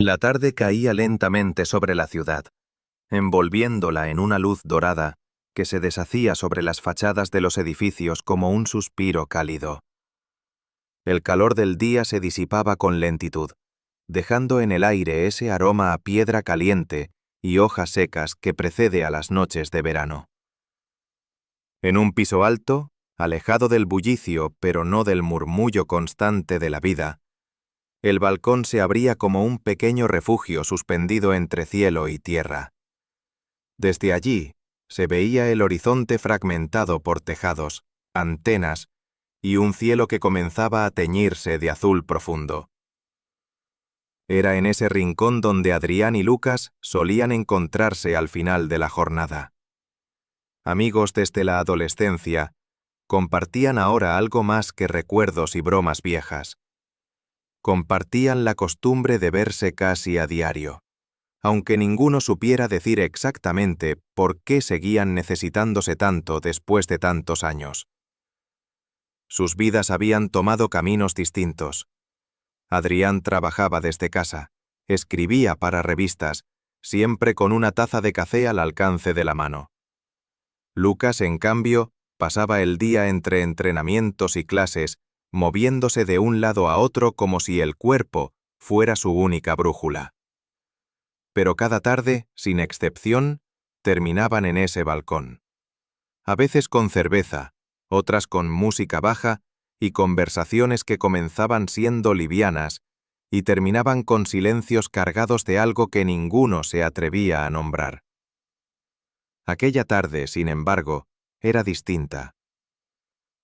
La tarde caía lentamente sobre la ciudad, envolviéndola en una luz dorada que se deshacía sobre las fachadas de los edificios como un suspiro cálido. El calor del día se disipaba con lentitud, dejando en el aire ese aroma a piedra caliente y hojas secas que precede a las noches de verano. En un piso alto, alejado del bullicio pero no del murmullo constante de la vida, el balcón se abría como un pequeño refugio suspendido entre cielo y tierra. Desde allí se veía el horizonte fragmentado por tejados, antenas y un cielo que comenzaba a teñirse de azul profundo. Era en ese rincón donde Adrián y Lucas solían encontrarse al final de la jornada. Amigos desde la adolescencia, compartían ahora algo más que recuerdos y bromas viejas. Compartían la costumbre de verse casi a diario, aunque ninguno supiera decir exactamente por qué seguían necesitándose tanto después de tantos años. Sus vidas habían tomado caminos distintos. Adrián trabajaba desde casa, escribía para revistas, siempre con una taza de café al alcance de la mano. Lucas, en cambio, pasaba el día entre entrenamientos y clases, moviéndose de un lado a otro como si el cuerpo fuera su única brújula. Pero cada tarde, sin excepción, terminaban en ese balcón. A veces con cerveza, otras con música baja y conversaciones que comenzaban siendo livianas y terminaban con silencios cargados de algo que ninguno se atrevía a nombrar. Aquella tarde, sin embargo, era distinta.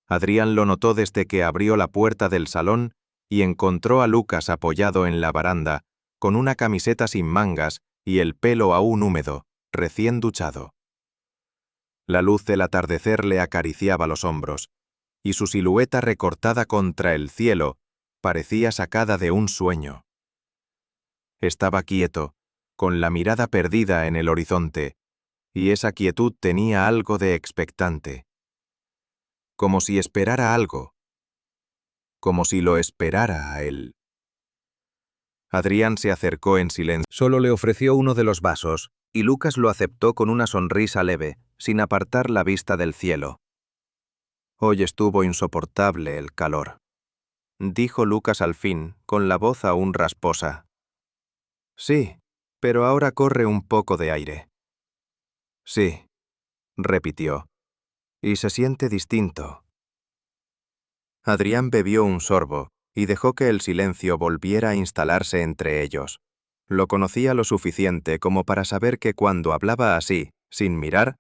Adrián lo notó desde que abrió la puerta del salón y encontró a Lucas apoyado en la baranda, con una camiseta sin mangas y el pelo aún húmedo, recién duchado. La luz del atardecer le acariciaba los hombros, y su silueta recortada contra el cielo parecía sacada de un sueño. Estaba quieto, con la mirada perdida en el horizonte, y esa quietud tenía algo de expectante. Como si esperara algo, como si lo esperara a él. Adrián se acercó en silencio. Solo le ofreció uno de los vasos, y Lucas lo aceptó con una sonrisa leve, sin apartar la vista del cielo. Hoy estuvo insoportable el calor, dijo Lucas al fin, con la voz aún rasposa. Sí, pero ahora corre un poco de aire. Sí, repitió, y se siente distinto. Adrián bebió un sorbo y dejó que el silencio volviera a instalarse entre ellos. Lo conocía lo suficiente como para saber que cuando hablaba así, sin mirar,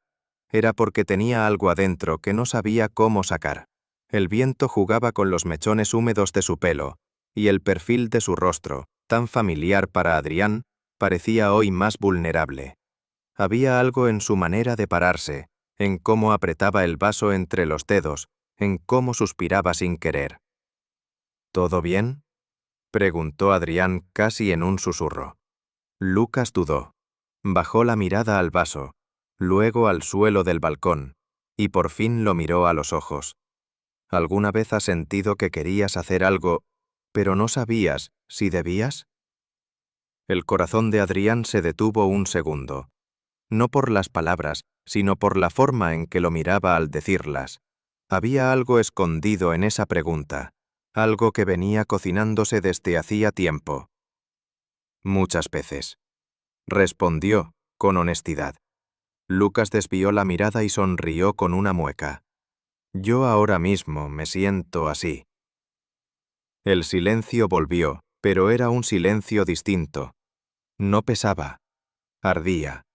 era porque tenía algo adentro que no sabía cómo sacar. El viento jugaba con los mechones húmedos de su pelo, y el perfil de su rostro, tan familiar para Adrián, parecía hoy más vulnerable. Había algo en su manera de pararse, en cómo apretaba el vaso entre los dedos, en cómo suspiraba sin querer. ¿Todo bien?, preguntó Adrián casi en un susurro. Lucas dudó. Bajó la mirada al vaso, luego al suelo del balcón, y por fin lo miró a los ojos. ¿Alguna vez has sentido que querías hacer algo, pero no sabías si debías? El corazón de Adrián se detuvo un segundo. No por las palabras, sino por la forma en que lo miraba al decirlas. Había algo escondido en esa pregunta, algo que venía cocinándose desde hacía tiempo. Muchas veces, respondió, con honestidad. Lucas desvió la mirada y sonrió con una mueca. Yo ahora mismo me siento así. El silencio volvió, pero era un silencio distinto. No pesaba, ardía,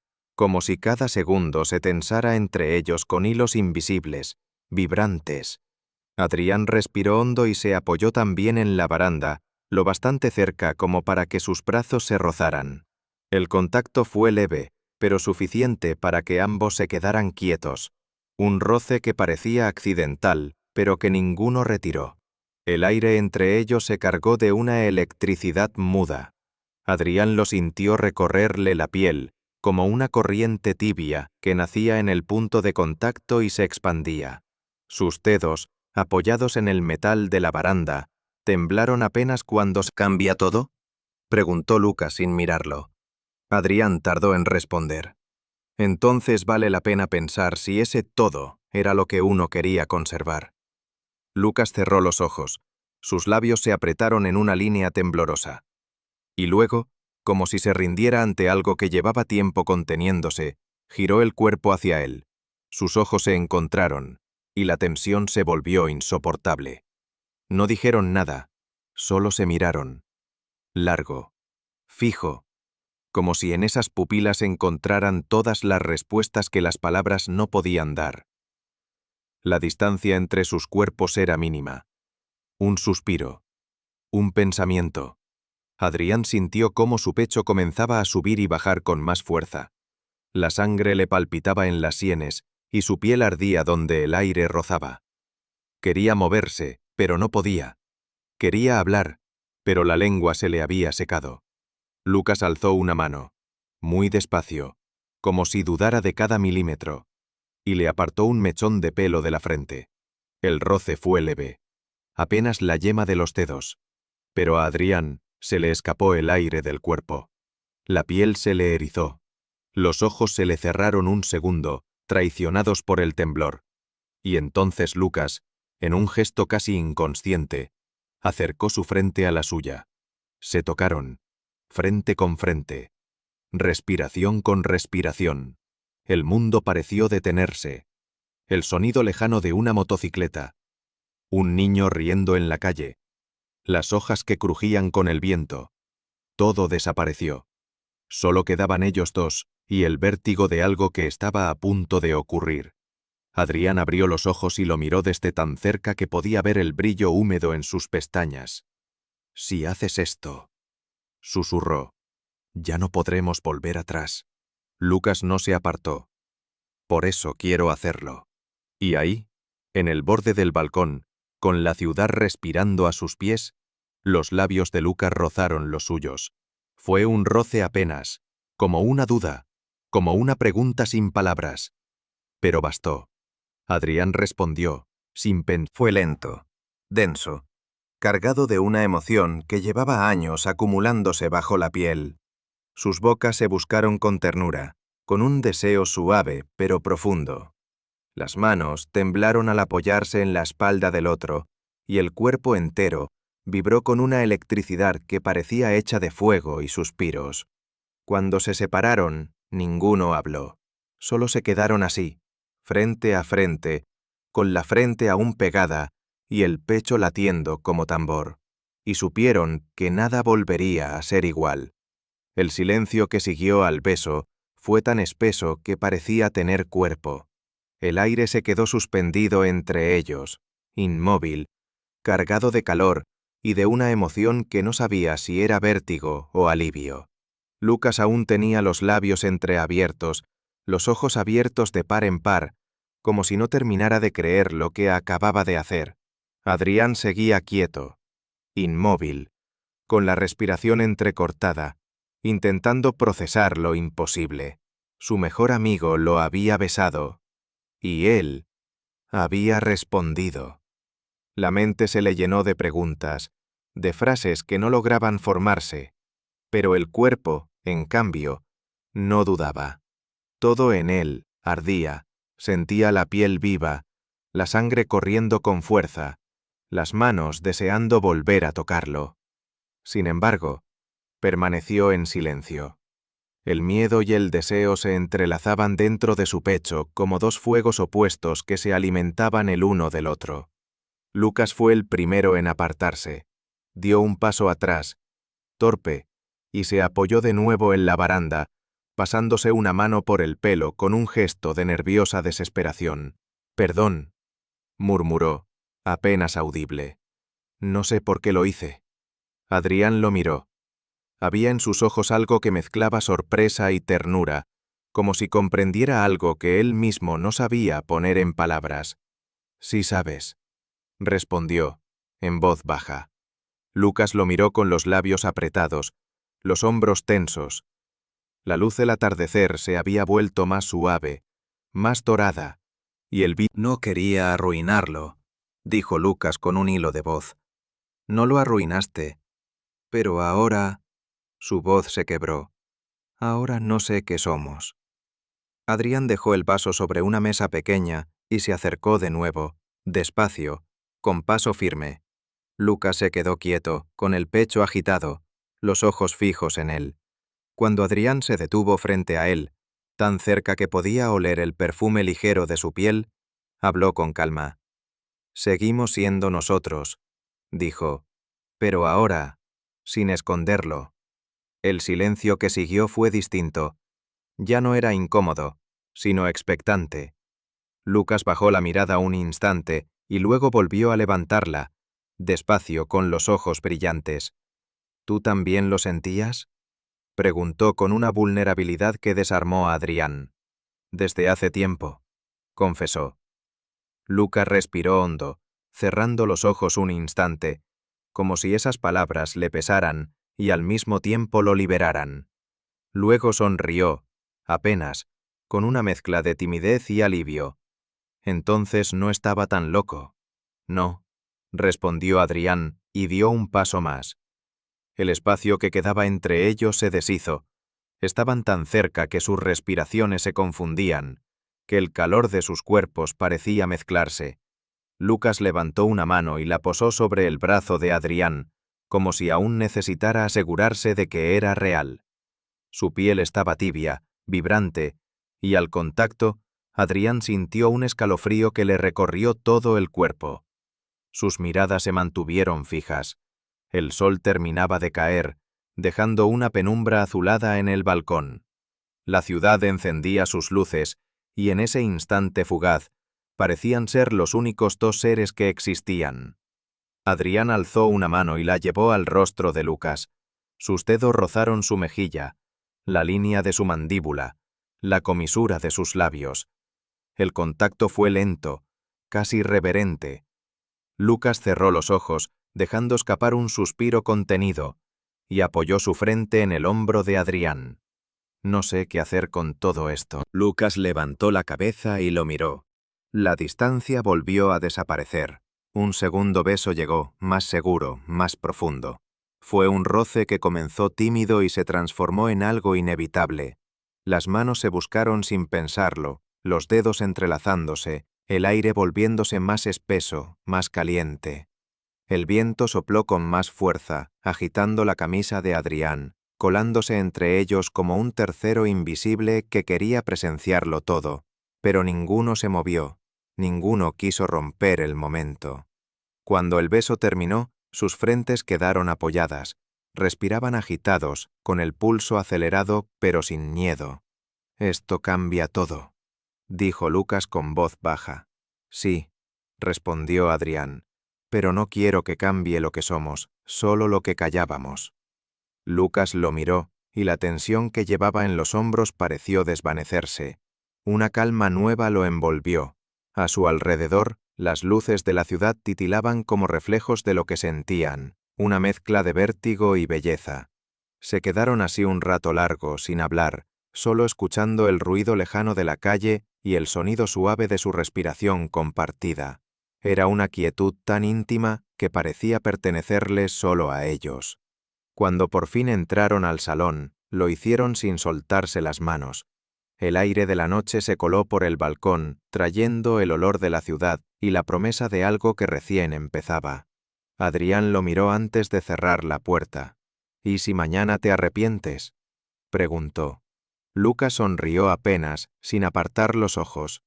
como si cada segundo se tensara entre ellos con hilos invisibles, vibrantes. Adrián respiró hondo y se apoyó también en la baranda, lo bastante cerca como para que sus brazos se rozaran. El contacto fue leve, pero suficiente para que ambos se quedaran quietos. Un roce que parecía accidental, pero que ninguno retiró. El aire entre ellos se cargó de una electricidad muda. Adrián lo sintió recorrerle la piel, como una corriente tibia que nacía en el punto de contacto y se expandía. Sus dedos, apoyados en el metal de la baranda, temblaron apenas cuando... ¿Cambia todo?, preguntó Lucas sin mirarlo. Adrián tardó en responder. Entonces vale la pena pensar si ese todo era lo que uno quería conservar. Lucas cerró los ojos. Sus labios se apretaron en una línea temblorosa. Y luego, como si se rindiera ante algo que llevaba tiempo conteniéndose, giró el cuerpo hacia él. Sus ojos se encontraron, y la tensión se volvió insoportable. No dijeron nada, solo se miraron. Largo, fijo, como si en esas pupilas encontraran todas las respuestas que las palabras no podían dar. La distancia entre sus cuerpos era mínima. Un suspiro, un pensamiento. Adrián sintió cómo su pecho comenzaba a subir y bajar con más fuerza. La sangre le palpitaba en las sienes y su piel ardía donde el aire rozaba. Quería moverse, pero no podía. Quería hablar, pero la lengua se le había secado. Lucas alzó una mano, muy despacio, como si dudara de cada milímetro, y le apartó un mechón de pelo de la frente. El roce fue leve, apenas la yema de los dedos, pero a Adrián se le escapó el aire del cuerpo. La piel se le erizó. Los ojos se le cerraron un segundo, traicionados por el temblor. Y entonces Lucas, en un gesto casi inconsciente, acercó su frente a la suya. Se tocaron, frente con frente, respiración con respiración. El mundo pareció detenerse. El sonido lejano de una motocicleta. Un niño riendo en la calle. Las hojas que crujían con el viento. Todo desapareció. Solo quedaban ellos dos y el vértigo de algo que estaba a punto de ocurrir. Adrián abrió los ojos y lo miró desde tan cerca que podía ver el brillo húmedo en sus pestañas. «Si haces esto», susurró, «ya no podremos volver atrás». Lucas no se apartó. «Por eso quiero hacerlo». Y ahí, en el borde del balcón, con la ciudad respirando a sus pies, los labios de Lucas rozaron los suyos. Fue un roce apenas, como una duda, como una pregunta sin palabras. Pero bastó. Adrián respondió, sin pensar. Fue lento, denso, cargado de una emoción que llevaba años acumulándose bajo la piel. Sus bocas se buscaron con ternura, con un deseo suave pero profundo. Las manos temblaron al apoyarse en la espalda del otro, y el cuerpo entero vibró con una electricidad que parecía hecha de fuego y suspiros. Cuando se separaron, ninguno habló. Solo se quedaron así, frente a frente, con la frente aún pegada y el pecho latiendo como tambor. Y supieron que nada volvería a ser igual. El silencio que siguió al beso fue tan espeso que parecía tener cuerpo. El aire se quedó suspendido entre ellos, inmóvil, cargado de calor y de una emoción que no sabía si era vértigo o alivio. Lucas aún tenía los labios entreabiertos, los ojos abiertos de par en par, como si no terminara de creer lo que acababa de hacer. Adrián seguía quieto, inmóvil, con la respiración entrecortada, intentando procesar lo imposible. Su mejor amigo lo había besado, y él había respondido. La mente se le llenó de preguntas, de frases que no lograban formarse, pero el cuerpo, en cambio, no dudaba. Todo en él ardía, sentía la piel viva, la sangre corriendo con fuerza, las manos deseando volver a tocarlo. Sin embargo, permaneció en silencio. El miedo y el deseo se entrelazaban dentro de su pecho como dos fuegos opuestos que se alimentaban el uno del otro. Lucas fue el primero en apartarse. Dio un paso atrás, torpe, y se apoyó de nuevo en la baranda, pasándose una mano por el pelo con un gesto de nerviosa desesperación. «Perdón», murmuró, apenas audible. «No sé por qué lo hice». Adrián lo miró. Había en sus ojos algo que mezclaba sorpresa y ternura, como si comprendiera algo que él mismo no sabía poner en palabras. «Sí sabes», respondió, en voz baja. Lucas lo miró con los labios apretados, los hombros tensos. La luz del atardecer se había vuelto más suave, más dorada, y el No quería arruinarlo, dijo Lucas con un hilo de voz. No lo arruinaste, pero ahora... Su voz se quebró. Ahora no sé qué somos. Adrián dejó el vaso sobre una mesa pequeña y se acercó de nuevo, despacio, con paso firme. Lucas se quedó quieto, con el pecho agitado, los ojos fijos en él. Cuando Adrián se detuvo frente a él, tan cerca que podía oler el perfume ligero de su piel, habló con calma. «Seguimos siendo nosotros», dijo, «pero ahora, sin esconderlo». El silencio que siguió fue distinto. Ya no era incómodo, sino expectante. Lucas bajó la mirada un instante y luego volvió a levantarla, despacio, con los ojos brillantes. «¿Tú también lo sentías?», preguntó con una vulnerabilidad que desarmó a Adrián. «Desde hace tiempo», confesó. Lucas respiró hondo, cerrando los ojos un instante, como si esas palabras le pesaran y al mismo tiempo lo liberaran. Luego sonrió, apenas, con una mezcla de timidez y alivio. Entonces no estaba tan loco. «No», respondió Adrián y dio un paso más. El espacio que quedaba entre ellos se deshizo. Estaban tan cerca que sus respiraciones se confundían, que el calor de sus cuerpos parecía mezclarse. Lucas levantó una mano y la posó sobre el brazo de Adrián, como si aún necesitara asegurarse de que era real. Su piel estaba tibia, vibrante, y al contacto, Adrián sintió un escalofrío que le recorrió todo el cuerpo. Sus miradas se mantuvieron fijas. El sol terminaba de caer, dejando una penumbra azulada en el balcón. La ciudad encendía sus luces, y en ese instante fugaz, parecían ser los únicos dos seres que existían. Adrián alzó una mano y la llevó al rostro de Lucas. Sus dedos rozaron su mejilla, la línea de su mandíbula, la comisura de sus labios. El contacto fue lento, casi reverente. Lucas cerró los ojos, dejando escapar un suspiro contenido, y apoyó su frente en el hombro de Adrián. «No sé qué hacer con todo esto». Lucas levantó la cabeza y lo miró. La distancia volvió a desaparecer. Un segundo beso llegó, más seguro, más profundo. Fue un roce que comenzó tímido y se transformó en algo inevitable. Las manos se buscaron sin pensarlo, los dedos entrelazándose, el aire volviéndose más espeso, más caliente. El viento sopló con más fuerza, agitando la camisa de Adrián, colándose entre ellos como un tercero invisible que quería presenciarlo todo, pero ninguno se movió, ninguno quiso romper el momento. Cuando el beso terminó, sus frentes quedaron apoyadas, respiraban agitados, con el pulso acelerado pero sin miedo. «Esto cambia todo», dijo Lucas con voz baja. «Sí», respondió Adrián, «pero no quiero que cambie lo que somos, solo lo que callábamos». Lucas lo miró, y la tensión que llevaba en los hombros pareció desvanecerse. Una calma nueva lo envolvió. A su alrededor, las luces de la ciudad titilaban como reflejos de lo que sentían, una mezcla de vértigo y belleza. Se quedaron así un rato largo, sin hablar, solo escuchando el ruido lejano de la calle y el sonido suave de su respiración compartida. Era una quietud tan íntima que parecía pertenecerles solo a ellos. Cuando por fin entraron al salón, lo hicieron sin soltarse las manos. El aire de la noche se coló por el balcón, trayendo el olor de la ciudad y la promesa de algo que recién empezaba. Adrián lo miró antes de cerrar la puerta. «¿Y si mañana te arrepientes?», preguntó. Lucas sonrió apenas, sin apartar los ojos.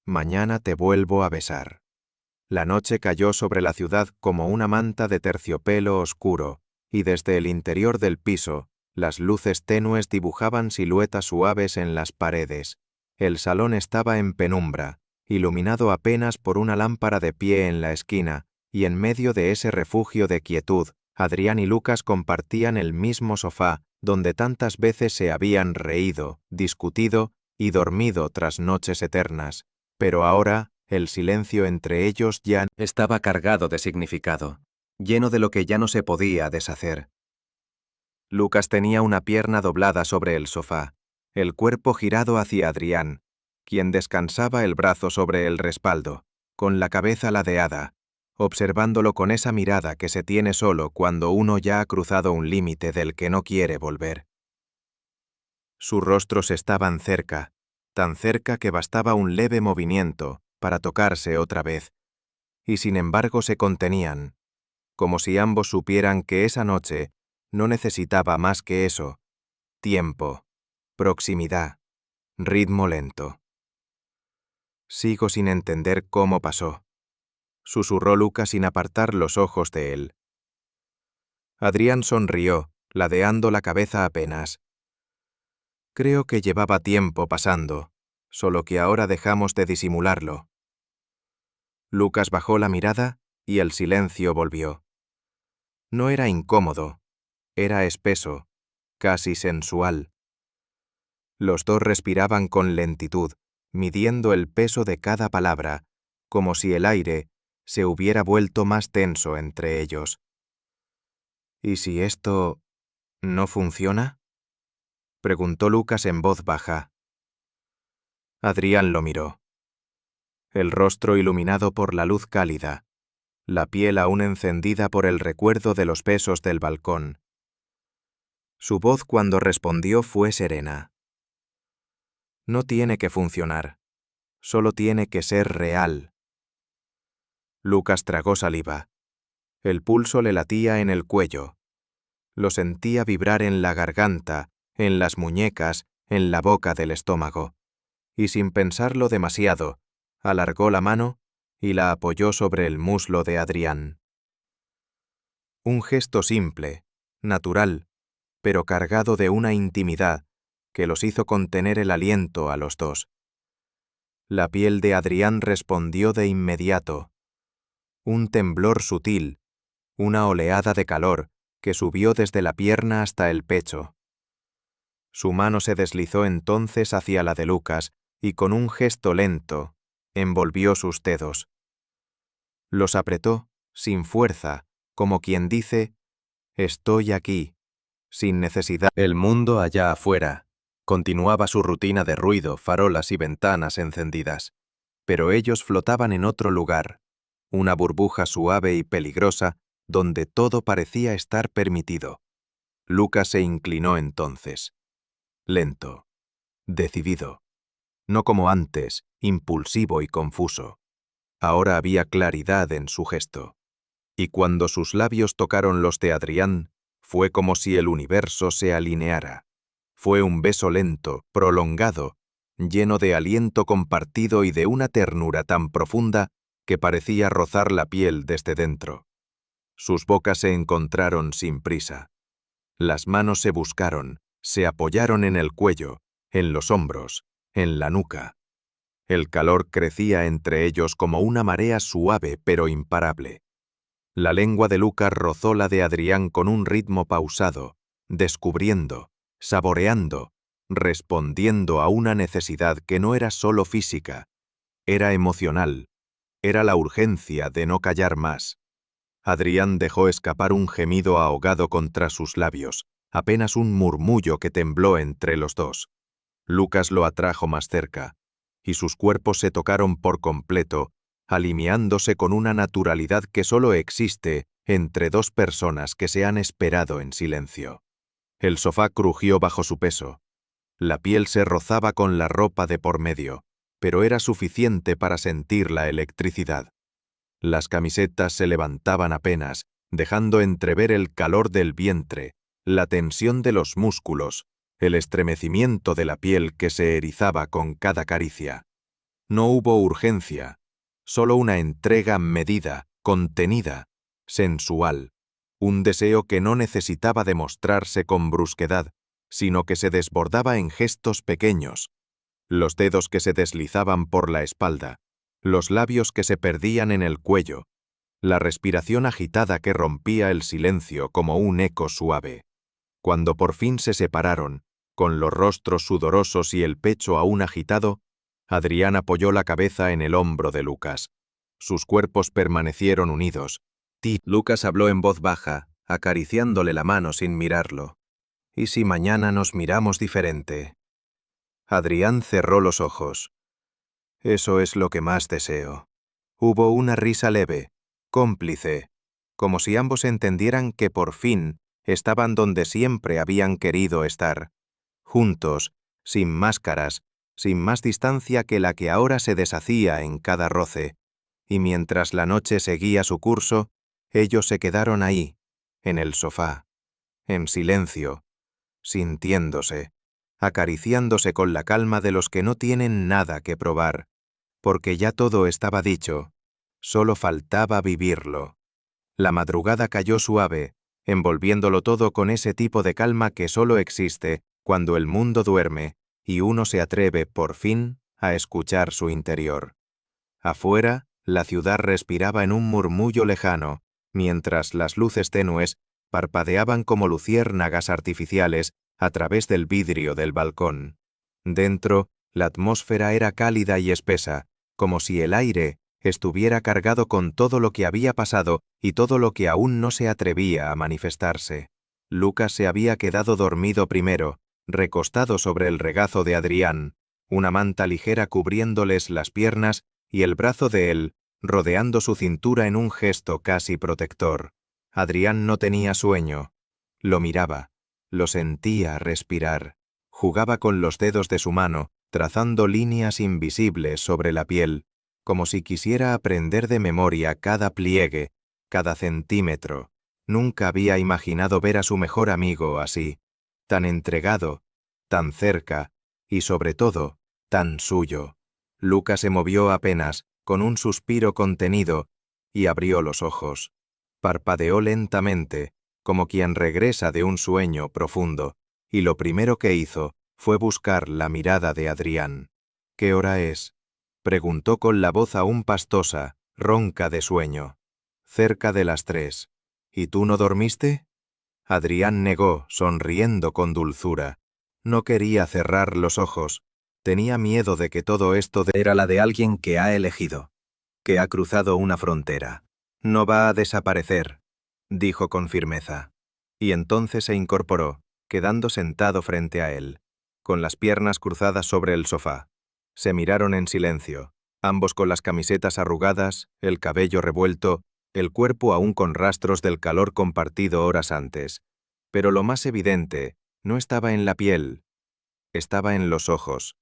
«Mañana te vuelvo a besar». La noche cayó sobre la ciudad como una manta de terciopelo oscuro, y desde el interior del piso, las luces tenues dibujaban siluetas suaves en las paredes. El salón estaba en penumbra, iluminado apenas por una lámpara de pie en la esquina, y en medio de ese refugio de quietud, Adrián y Lucas compartían el mismo sofá donde tantas veces se habían reído, discutido y dormido tras noches eternas. Pero ahora, el silencio entre ellos ya estaba cargado de significado, lleno de lo que ya no se podía deshacer. Lucas tenía una pierna doblada sobre el sofá, el cuerpo girado hacia Adrián, quien descansaba el brazo sobre el respaldo, con la cabeza ladeada. observándolo con esa mirada que se tiene solo cuando uno ya ha cruzado un límite del que no quiere volver. Sus rostros estaban cerca, tan cerca que bastaba un leve movimiento para tocarse otra vez, y sin embargo se contenían, como si ambos supieran que esa noche no necesitaba más que eso: tiempo, proximidad, ritmo lento. Sigo sin entender cómo pasó, susurró Lucas sin apartar los ojos de él. Adrián sonrió, ladeando la cabeza apenas. Creo que llevaba tiempo pasando, solo que ahora dejamos de disimularlo. Lucas bajó la mirada y el silencio volvió. No era incómodo, era espeso, casi sensual. Los dos respiraban con lentitud, midiendo el peso de cada palabra, como si el aire se hubiera vuelto más tenso entre ellos. ¿Y si esto no funciona?, preguntó Lucas en voz baja. Adrián lo miró. El rostro iluminado por la luz cálida, la piel aún encendida por el recuerdo de los besos del balcón. Su voz cuando respondió fue serena. No tiene que funcionar, solo tiene que ser real. Lucas tragó saliva. El pulso le latía en el cuello. Lo sentía vibrar en la garganta, en las muñecas, en la boca del estómago. Y sin pensarlo demasiado, alargó la mano y la apoyó sobre el muslo de Adrián. Un gesto simple, natural, pero cargado de una intimidad que los hizo contener el aliento a los dos. La piel de Adrián respondió de inmediato. Un temblor sutil, una oleada de calor que subió desde la pierna hasta el pecho. Su mano se deslizó entonces hacia la de Lucas y con un gesto lento envolvió sus dedos. Los apretó, sin fuerza, como quien dice: «Estoy aquí», sin necesidad. El mundo allá afuera continuaba su rutina de ruido, farolas y ventanas encendidas, pero ellos flotaban en otro lugar, una burbuja suave y peligrosa donde todo parecía estar permitido. Lucas se inclinó entonces. Lento, decidido. No como antes, impulsivo y confuso. Ahora había claridad en su gesto. Y cuando sus labios tocaron los de Adrián, fue como si el universo se alineara. Fue un beso lento, prolongado, lleno de aliento compartido y de una ternura tan profunda que parecía rozar la piel desde dentro. Sus bocas se encontraron sin prisa. Las manos se buscaron, se apoyaron en el cuello, en los hombros, en la nuca. El calor crecía entre ellos como una marea suave pero imparable. La lengua de Lucas rozó la de Adrián con un ritmo pausado, descubriendo, saboreando, respondiendo a una necesidad que no era solo física, era emocional, era la urgencia de no callar más. Adrián dejó escapar un gemido ahogado contra sus labios, apenas un murmullo que tembló entre los dos. Lucas lo atrajo más cerca, y sus cuerpos se tocaron por completo, alineándose con una naturalidad que solo existe entre dos personas que se han esperado en silencio. El sofá crujió bajo su peso. La piel se rozaba con la ropa de por medio, pero era suficiente para sentir la electricidad. Las camisetas se levantaban apenas, dejando entrever el calor del vientre, la tensión de los músculos, el estremecimiento de la piel que se erizaba con cada caricia. No hubo urgencia, solo una entrega medida, contenida, sensual, un deseo que no necesitaba demostrarse con brusquedad, sino que se desbordaba en gestos pequeños, los dedos que se deslizaban por la espalda, los labios que se perdían en el cuello, la respiración agitada que rompía el silencio como un eco suave. Cuando por fin se separaron, con los rostros sudorosos y el pecho aún agitado, Adrián apoyó la cabeza en el hombro de Lucas. Sus cuerpos permanecieron unidos. Lucas habló en voz baja, acariciándole la mano sin mirarlo. «¿Y si mañana nos miramos diferente?» Adrián cerró los ojos. «Eso es lo que más deseo». Hubo una risa leve, cómplice, como si ambos entendieran que por fin estaban donde siempre habían querido estar, juntos, sin máscaras, sin más distancia que la que ahora se deshacía en cada roce, y mientras la noche seguía su curso, ellos se quedaron ahí, en el sofá, en silencio, sintiéndose, acariciándose con la calma de los que no tienen nada que probar, porque ya todo estaba dicho, solo faltaba vivirlo. La madrugada cayó suave, envolviéndolo todo con ese tipo de calma que solo existe cuando el mundo duerme y uno se atreve, por fin, a escuchar su interior. Afuera, la ciudad respiraba en un murmullo lejano, mientras las luces tenues parpadeaban como luciérnagas artificiales a través del vidrio del balcón. Dentro, la atmósfera era cálida y espesa, como si el aire estuviera cargado con todo lo que había pasado y todo lo que aún no se atrevía a manifestarse. Lucas se había quedado dormido primero, recostado sobre el regazo de Adrián, una manta ligera cubriéndoles las piernas y el brazo de él rodeando su cintura en un gesto casi protector. Adrián no tenía sueño. Lo miraba, lo sentía respirar. Jugaba con los dedos de su mano, trazando líneas invisibles sobre la piel, como si quisiera aprender de memoria cada pliegue, cada centímetro. Nunca había imaginado ver a su mejor amigo así, tan entregado, tan cerca, y sobre todo, tan suyo. Lucas se movió apenas, con un suspiro contenido, y abrió los ojos. Parpadeó lentamente, como quien regresa de un sueño profundo, y lo primero que hizo fue buscar la mirada de Adrián. «¿Qué hora es?», preguntó con la voz aún pastosa, ronca de sueño. «Cerca de las 3. ¿Y tú no dormiste?». Adrián negó, sonriendo con dulzura. No quería cerrar los ojos. Tenía miedo de que todo esto era la de alguien que ha elegido, que ha cruzado una frontera. «No va a desaparecer», dijo con firmeza. Y entonces se incorporó, quedando sentado frente a él, con las piernas cruzadas sobre el sofá. Se miraron en silencio, ambos con las camisetas arrugadas, el cabello revuelto, el cuerpo aún con rastros del calor compartido horas antes. Pero lo más evidente no estaba en la piel, estaba en los ojos,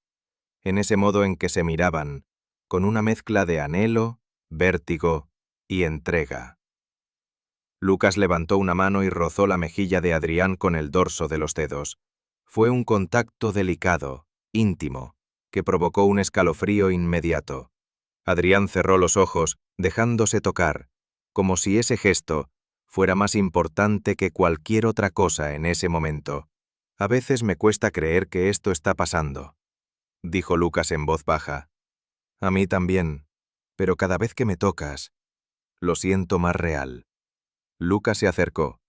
en ese modo en que se miraban, con una mezcla de anhelo, vértigo y entrega. Lucas levantó una mano y rozó la mejilla de Adrián con el dorso de los dedos. Fue un contacto delicado, íntimo, que provocó un escalofrío inmediato. Adrián cerró los ojos, dejándose tocar, como si ese gesto fuera más importante que cualquier otra cosa en ese momento. «A veces me cuesta creer que esto está pasando», dijo Lucas en voz baja. «A mí también, pero cada vez que me tocas, lo siento más real». Lucas se acercó,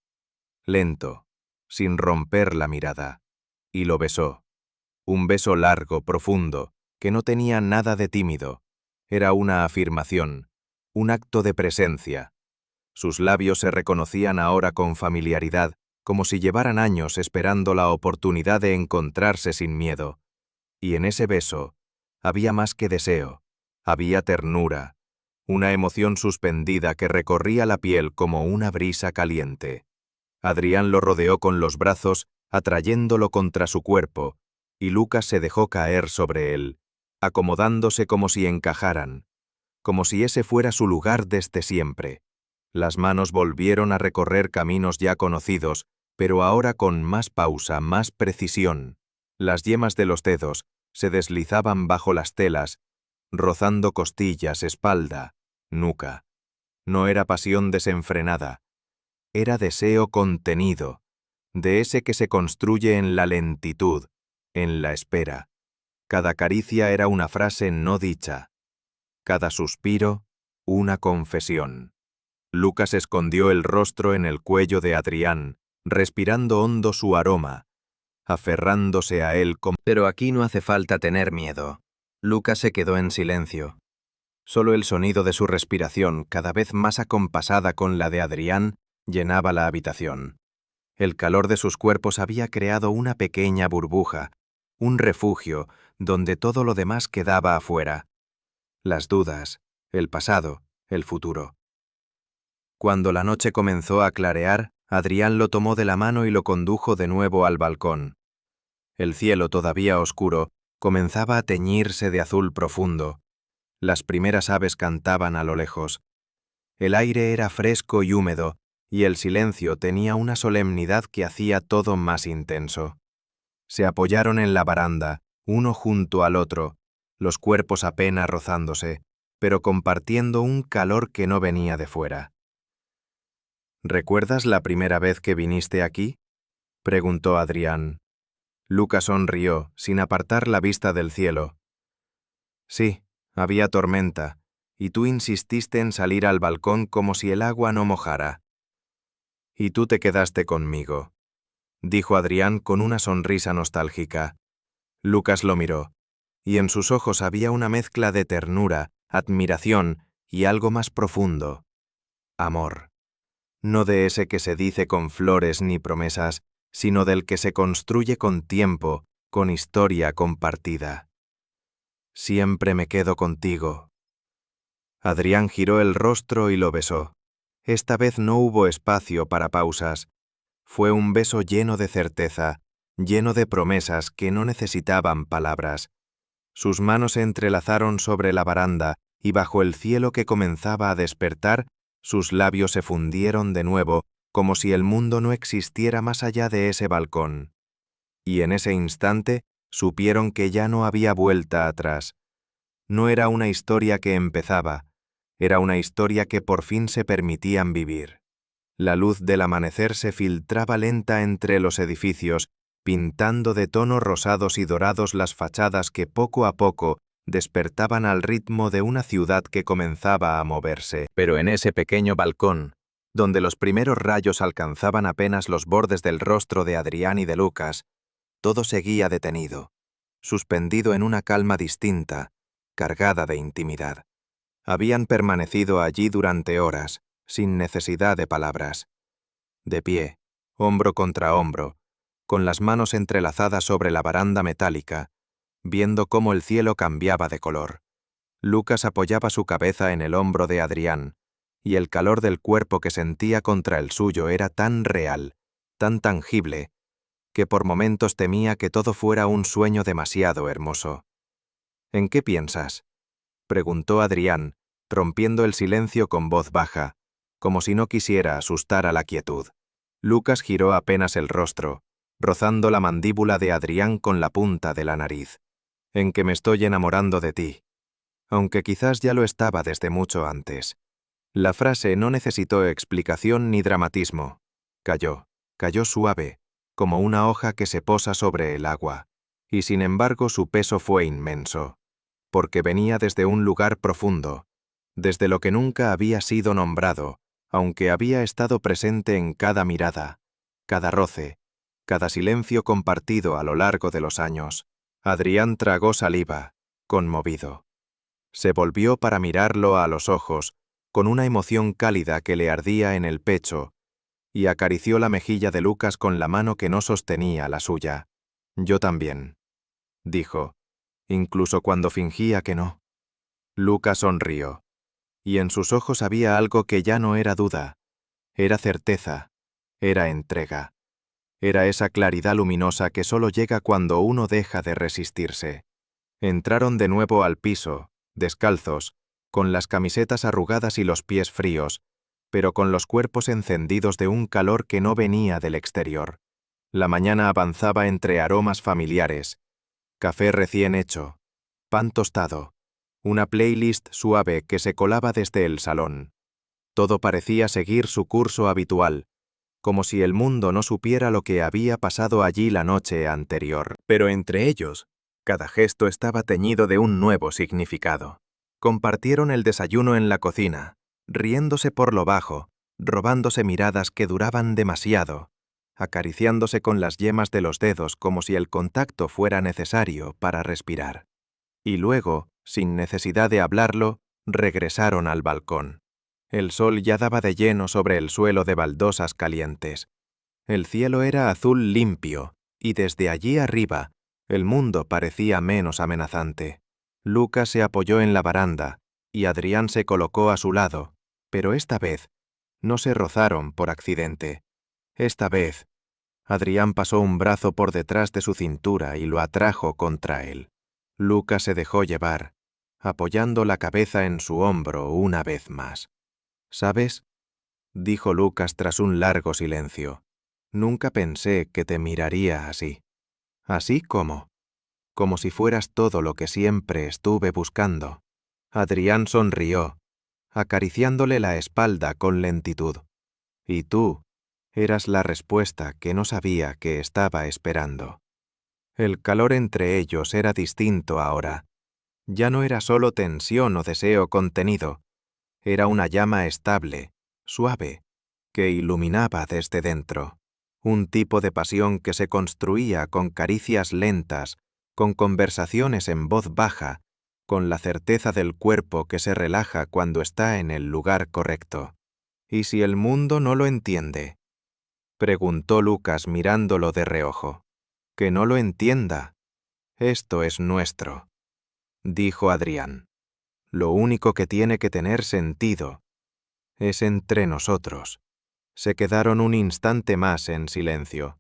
lento, sin romper la mirada, y lo besó. Un beso largo, profundo, que no tenía nada de tímido. Era una afirmación, un acto de presencia. Sus labios se reconocían ahora con familiaridad, como si llevaran años esperando la oportunidad de encontrarse sin miedo. Y en ese beso había más que deseo, había ternura, una emoción suspendida que recorría la piel como una brisa caliente. Adrián lo rodeó con los brazos, atrayéndolo contra su cuerpo, y Lucas se dejó caer sobre él, acomodándose como si encajaran, como si ese fuera su lugar desde siempre. Las manos volvieron a recorrer caminos ya conocidos, pero ahora con más pausa, más precisión. Las yemas de los dedos se deslizaban bajo las telas, rozando costillas, espalda, nuca. No era pasión desenfrenada, era deseo contenido, de ese que se construye en la lentitud, en la espera. Cada caricia era una frase no dicha, cada suspiro, una confesión. Lucas escondió el rostro en el cuello de Adrián, respirando hondo su aroma, aferrándose a él como... Pero aquí no hace falta tener miedo. Lucas se quedó en silencio. Solo el sonido de su respiración, cada vez más acompasada con la de Adrián, llenaba la habitación. El calor de sus cuerpos había creado una pequeña burbuja, un refugio donde todo lo demás quedaba afuera. Las dudas, el pasado, el futuro. Cuando la noche comenzó a clarear, Adrián lo tomó de la mano y lo condujo de nuevo al balcón. El cielo, todavía oscuro, comenzaba a teñirse de azul profundo. Las primeras aves cantaban a lo lejos. El aire era fresco y húmedo, y el silencio tenía una solemnidad que hacía todo más intenso. Se apoyaron en la baranda, uno junto al otro, los cuerpos apenas rozándose, pero compartiendo un calor que no venía de fuera. ¿Recuerdas la primera vez que viniste aquí?, preguntó Adrián. Lucas sonrió, sin apartar la vista del cielo. Sí, había tormenta, y tú insististe en salir al balcón como si el agua no mojara. Y tú te quedaste conmigo, dijo Adrián con una sonrisa nostálgica. Lucas lo miró, y en sus ojos había una mezcla de ternura, admiración y algo más profundo. Amor. No de ese que se dice con flores ni promesas, sino del que se construye con tiempo, con historia compartida. Siempre me quedo contigo. Adrián giró el rostro y lo besó. Esta vez no hubo espacio para pausas. Fue un beso lleno de certeza, lleno de promesas que no necesitaban palabras. Sus manos se entrelazaron sobre la baranda y bajo el cielo que comenzaba a despertar, sus labios se fundieron de nuevo, como si el mundo no existiera más allá de ese balcón. Y en ese instante supieron que ya no había vuelta atrás. No era una historia que empezaba, era una historia que por fin se permitían vivir. La luz del amanecer se filtraba lenta entre los edificios, pintando de tonos rosados y dorados las fachadas que poco a poco despertaban al ritmo de una ciudad que comenzaba a moverse. Pero en ese pequeño balcón, donde los primeros rayos alcanzaban apenas los bordes del rostro de Adrián y de Lucas, todo seguía detenido, suspendido en una calma distinta, cargada de intimidad. Habían permanecido allí durante horas, sin necesidad de palabras. De pie, hombro contra hombro, con las manos entrelazadas sobre la baranda metálica, viendo cómo el cielo cambiaba de color. Lucas apoyaba su cabeza en el hombro de Adrián, y el calor del cuerpo que sentía contra el suyo era tan real, tan tangible, que por momentos temía que todo fuera un sueño demasiado hermoso. ¿En qué piensas?, preguntó Adrián, rompiendo el silencio con voz baja, como si no quisiera asustar a la quietud. Lucas giró apenas el rostro, rozando la mandíbula de Adrián con la punta de la nariz. En que me estoy enamorando de ti, aunque quizás ya lo estaba desde mucho antes. La frase no necesitó explicación ni dramatismo. Cayó suave, como una hoja que se posa sobre el agua, y sin embargo su peso fue inmenso, porque venía desde un lugar profundo, desde lo que nunca había sido nombrado, aunque había estado presente en cada mirada, cada roce, cada silencio compartido a lo largo de los años. Adrián tragó saliva, conmovido. Se volvió para mirarlo a los ojos, con una emoción cálida que le ardía en el pecho, y acarició la mejilla de Lucas con la mano que no sostenía la suya. Yo también, dijo, incluso cuando fingía que no. Lucas sonrió, y en sus ojos había algo que ya no era duda, era certeza, era entrega. Era esa claridad luminosa que solo llega cuando uno deja de resistirse. Entraron de nuevo al piso, descalzos, con las camisetas arrugadas y los pies fríos, pero con los cuerpos encendidos de un calor que no venía del exterior. La mañana avanzaba entre aromas familiares, café recién hecho, pan tostado, una playlist suave que se colaba desde el salón. Todo parecía seguir su curso habitual, como si el mundo no supiera lo que había pasado allí la noche anterior. Pero entre ellos, cada gesto estaba teñido de un nuevo significado. Compartieron el desayuno en la cocina, riéndose por lo bajo, robándose miradas que duraban demasiado, acariciándose con las yemas de los dedos como si el contacto fuera necesario para respirar. Y luego, sin necesidad de hablarlo, regresaron al balcón. El sol ya daba de lleno sobre el suelo de baldosas calientes. El cielo era azul limpio, y desde allí arriba, el mundo parecía menos amenazante. Lucas se apoyó en la baranda, y Adrián se colocó a su lado, pero esta vez No se rozaron por accidente. Esta vez, Adrián pasó un brazo por detrás de su cintura y lo atrajo contra él. Lucas se dejó llevar, apoyando la cabeza en su hombro una vez más. «¿Sabes?», dijo Lucas tras un largo silencio. «Nunca pensé que te miraría así». «¿Así cómo?». «Como si fueras todo lo que siempre estuve buscando». Adrián sonrió, acariciándole la espalda con lentitud. «Y tú eras la respuesta que no sabía que estaba esperando». El calor entre ellos era distinto ahora. Ya no era solo tensión o deseo contenido. Era una llama estable, suave, que iluminaba desde dentro. Un tipo de pasión que se construía con caricias lentas, con conversaciones en voz baja, con la certeza del cuerpo que se relaja cuando está en el lugar correcto. «¿Y si el mundo no lo entiende?», preguntó Lucas mirándolo de reojo. «Que no lo entienda. Esto es nuestro», dijo Adrián. «Lo único que tiene que tener sentido es entre nosotros». Se quedaron un instante más en silencio.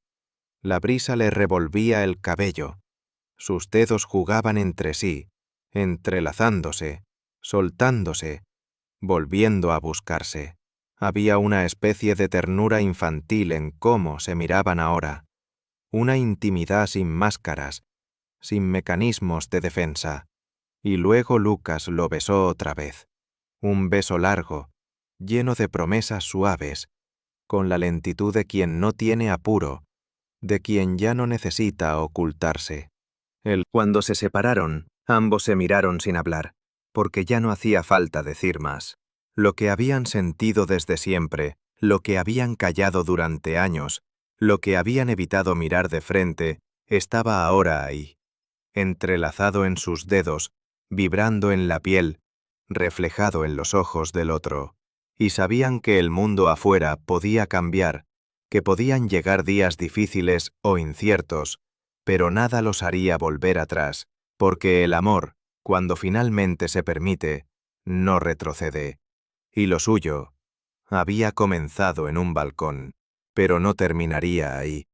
La brisa le revolvía el cabello. Sus dedos jugaban entre sí, entrelazándose, soltándose, volviendo a buscarse. Había una especie de ternura infantil en cómo se miraban ahora, una intimidad sin máscaras, sin mecanismos de defensa. Y luego Lucas lo besó otra vez. Un beso largo, lleno de promesas suaves, con la lentitud de quien no tiene apuro, de quien ya no necesita ocultarse. Cuando se separaron, ambos se miraron sin hablar, porque ya no hacía falta decir más. Lo que habían sentido desde siempre, lo que habían callado durante años, lo que habían evitado mirar de frente, estaba ahora ahí, entrelazado en sus dedos, vibrando en la piel, reflejado en los ojos del otro. Y sabían que el mundo afuera podía cambiar, que podían llegar días difíciles o inciertos, pero nada los haría volver atrás, porque el amor, cuando finalmente se permite, no retrocede. Y lo suyo había comenzado en un balcón, pero no terminaría ahí.